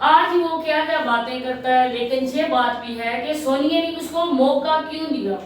آج وہ کیا کیا باتیں کرتا ہے، لیکن یہ بات بھی ہے کہ سونیا نے اس کو موقع کیوں دیا۔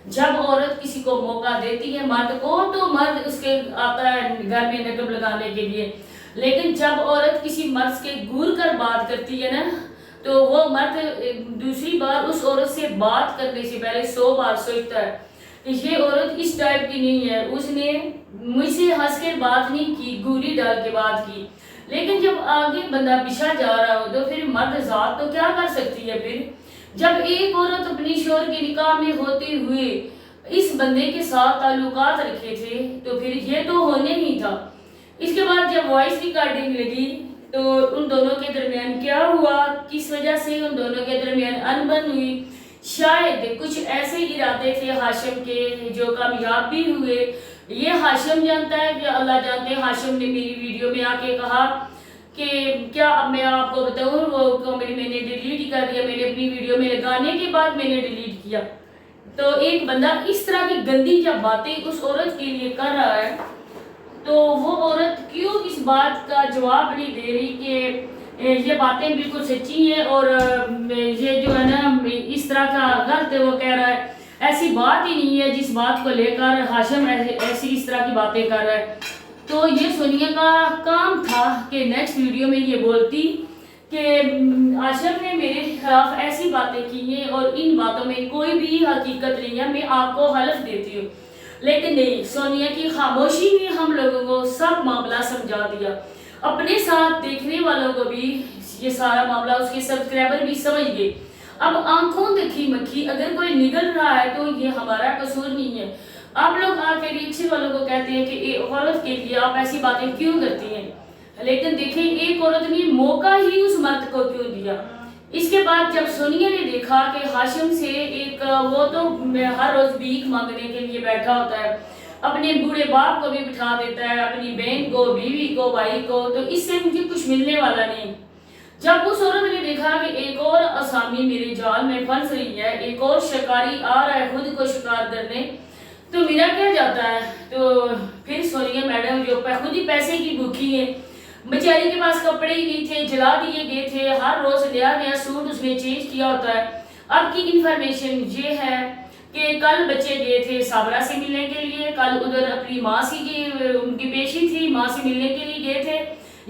جب عورت کسی کو موقع دیتی ہے مرد کو، تو مرد اس کے آتا ہے گھر میں نقب لگانے کے لیے، لیکن جب عورت کسی مرد کے گور کر بات کرتی ہے نا، تو وہ مرد دوسری بار اس عورت سے بات کرنے سے پہلے 100 بار سوچتا ہے کہ یہ عورت اس ٹائپ کی نہیں ہے، اس نے مجھ سے ہنس کے بات نہیں کی، گولی ڈال کے بات کی۔ لیکن جب آگے بندہ پیچھا جا رہا ہو تو پھر مرد ذات تو کیا کر سکتی ہے۔ پھر جب ایک عورت اپنی شوہر کے نکاح میں ہوتے ہوئے اس بندے کے ساتھ تعلقات رکھے تھے تو پھر یہ تو ہونے نہیں تھا۔ اس کے بعد جب وائس ریکارڈنگ لگی تو ان دونوں کے درمیان کیا ہوا، کس وجہ سے ان دونوں کے درمیان انبن ہوئی، شاید کچھ ایسے ارادے تھے ہاشم کے جو کامیاب بھی ہوئے۔ یہ ہاشم جانتا ہے کہ اللہ جانتے ہیں۔ ہاشم نے میری ویڈیو میں آ کے کہا کہ کیا اب میں آپ کو بتاؤں، وہ کامنٹ میں نے ڈیلیٹ ہی کر دیا، میں نے اپنی ویڈیو میں لگانے کے بعد میں نے ڈیلیٹ کیا۔ تو ایک بندہ اس طرح کی گندی جب باتیں اس عورت کے لیے کر رہا ہے تو وہ عورت کیوں اس بات کا جواب نہیں دے رہی کہ یہ باتیں بالکل سچی ہیں اور یہ جو ہے نا اس طرح کا غلط ہے، وہ کہہ رہا ہے ایسی بات ہی نہیں ہے جس بات کو لے کر ہاشم ایسی اس طرح کی باتیں کر رہا ہے۔ تو یہ سونیا کا کام تھا کہ نیکسٹ ویڈیو میں یہ بولتی کہ ہاشم نے میرے خلاف ایسی باتیں کی ہیں اور ان باتوں میں کوئی بھی حقیقت نہیں ہے، میں آپ کو حلف دیتی ہوں۔ لیکن نہیں، سونیا کی خاموشی نے ہم لوگوں کو سب معاملہ سمجھا دیا، اپنے ساتھ دیکھنے والوں کو بھی یہ سارا معاملہ، اس کے سبسکرائبر بھی سمجھ گئے۔ اب آنکھوں دیکھی مکھی اگر کوئی نگل رہا ہے تو یہ ہمارا قصور نہیں ہے۔ آپ لوگ آ کے ریکشن والوں کو کہتے ہیں کہ عورت کے لیے آپ ایسی باتیں کیوں کرتی ہیں، لیکن دیکھیں ایک عورت نے موقع ہی اس مرد کو کیوں دیا۔ اس کے بعد جب سونیا نے دیکھا کہ ہاشم سے ایک وہ تو ہر روز بھیک مانگنے کے لیے بیٹھا ہوتا ہے، اپنے بوڑھے باپ کو بھی بٹھا دیتا ہے، اپنی بہن کو، بیوی کو، بھائی کو، تو اس سے مجھے کچھ ملنے والا نہیں۔ جب اس عورت نے دیکھا کہ ایک اور آسامی میرے جال میں پھنس رہی ہے، ایک اور شکاری آ رہا ہے خود کو شکار کرنے، تو میرا کیا جاتا ہے۔ تو پھر سونیا میڈم جو خود ہی پیسے کی بھوکی ہے، بیچاری کے پاس کپڑے ہی نہیں تھے، جلا دیے گئے تھے، ہر روز نیا نیا سوٹ اس نے چینج کیا ہوتا ہے۔ اب کی انفارمیشن یہ ہے کہ کل بچے گئے تھے صابرہ سے ملنے کے لیے، کل ادھر اپنی ماسی کی ان کی پیشی تھی، ماں سے ملنے کے لیے گئے تھے،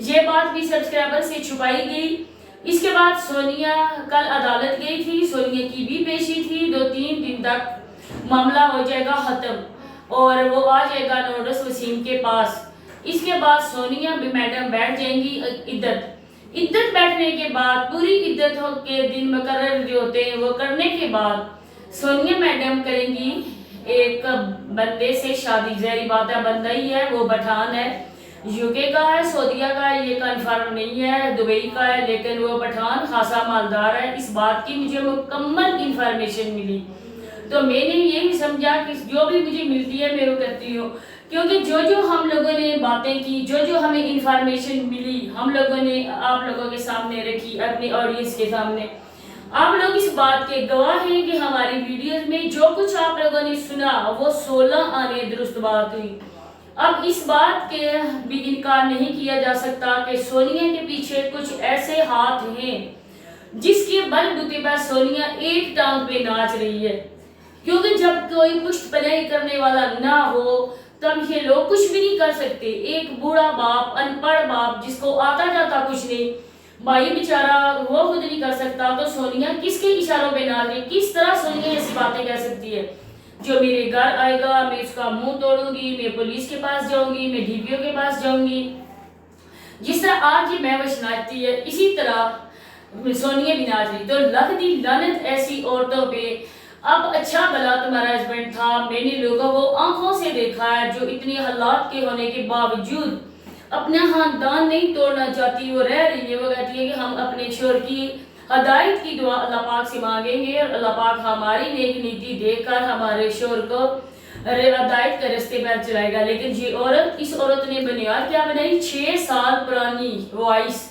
یہ بات بھی سبسکرائبر سے چھپائی گئی۔ اس کے بعد سونیا کل عدالت گئی تھی، سونیا کی بھی پیشی تھی، 2-3 دن تک معاملہ ہو جائے گا ختم اور وہ آ جائے گا نوٹس وسیم کے پاس۔ اس کے بعد سونیا بھی میڈم بیٹھ جائیں گی عدت بیٹھنے کے بعد، پوری عدت کے دن مقرر جو ہوتے ہیں وہ کرنے کے بعد سونیا میڈم کریں گی ایک بندے سے شادی۔ ظاہری بات ہے بندہ ہی ہے، وہ پٹھان ہے، UK کا ہے، سعودیہ کا ہے، یہ کنفرم نہیں ہے، دبئی کا ہے، لیکن وہ پٹھان خاصا مالدار ہے۔ اس بات کی مجھے مکمل انفارمیشن ملی، تو میں نے یہی سمجھا کہ جو بھی مجھے ملتی ہے میں وہ کرتی ہوں، کیونکہ جو ہم لوگوں نے باتیں کی، جو ہمیں انفارمیشن ملی، ہم لوگوں نے آپ لوگوں کے سامنے رکھی، اپنی آڈینس کے سامنے۔ آپ لوگ اس بات کے گواہ ہیں کہ ہماری ویڈیوز میں جو کچھ آپ لوگوں نے سنا وہ 16 آنے درست بات ہوئی۔ اب اس بات کے بھی انکار نہیں کیا جا سکتا کہ سونیا کے پیچھے کچھ ایسے ہاتھ ہیں جس کے بل بوتے پر سونیا ایک ٹانگ پہ ناچ رہی ہے، کیونکہ جب کوئی پشت پناہی کرنے والا نہ ہو تب یہ لوگ کچھ بھی نہیں کر سکتے۔ ایک بوڑھا باپ، ان پڑھ باپ جس کو آتا جاتا کچھ نہیں، بھائی بیچارہ وہ خود نہیں کر سکتا، تو سونیا کس کے اشاروں پہ ناچ رہی؟ کس طرح سونیا ایسی باتیں کہہ سکتی ہے؟ جو میرے گھر آئے گا میں اس کا منہ توڑوں گی، میں پولیس کے پاس جاؤں گی، میں DPO کے پاس جاؤں گی۔ جس طرح آج یہ مہوش ناچتی ہے اسی طرح سونیا بھی ناچ رہی، تو لکھ دی لعنت ایسی عورتوں پہ۔ اب اچھا بھلا تمہارا ہسبینڈ تھا، میں نے لوگوں کو آنکھوں سے دیکھا ہے جو اتنی حالات کے ہونے کے باوجود اپنا خاندان نہیں توڑنا چاہتی، وہ رہ رہی ہے۔ وہ کہتی ہے کہ ہم اپنے شوہر کی ہدایت کی دعا اللہ پاک سے مانگیں گے اور اللہ پاک ہماری نیک نیتی دیکھ کر ہمارے شوہر کو ہدایت کے راستے پر چلائے گا۔ لیکن یہ عورت، اس عورت نے بنیاد کیا بنائی؟ 6 سال پرانی وائس،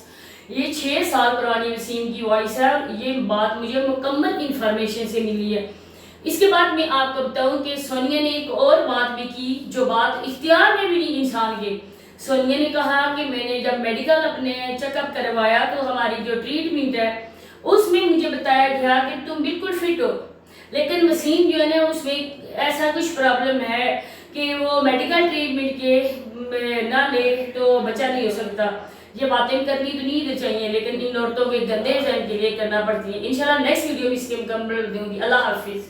یہ 6 سال پرانی وسیم کی وائس ہے۔ یہ بات مجھے مکمل انفارمیشن سے ملی ہے۔ اس کے بعد میں آپ کو بتاؤں کہ سونیا نے ایک اور بات بھی کی جو بات اختیار میں بھی نہیں انسان کے۔ سونیا نے کہا کہ میں نے جب میڈیکل اپنے چیک اپ کروایا تو ہماری جو ٹریٹمنٹ ہے اس میں مجھے بتایا گیا کہ تم بالکل فٹ ہو، لیکن وسیم جو ہے نا اس میں ایسا کچھ پرابلم ہے کہ وہ میڈیکل ٹریٹمنٹ کے نہ لے تو بچہ نہیں ہو سکتا۔ یہ باتیں کرنی تو نہیں چاہیے لیکن ان عورتوں کے گندے ذہن کے لیے کرنا پڑتی ہے۔ انشاءاللہ نیکسٹ ویڈیو میں اس کے مکمل دوں گی۔ اللہ حافظ۔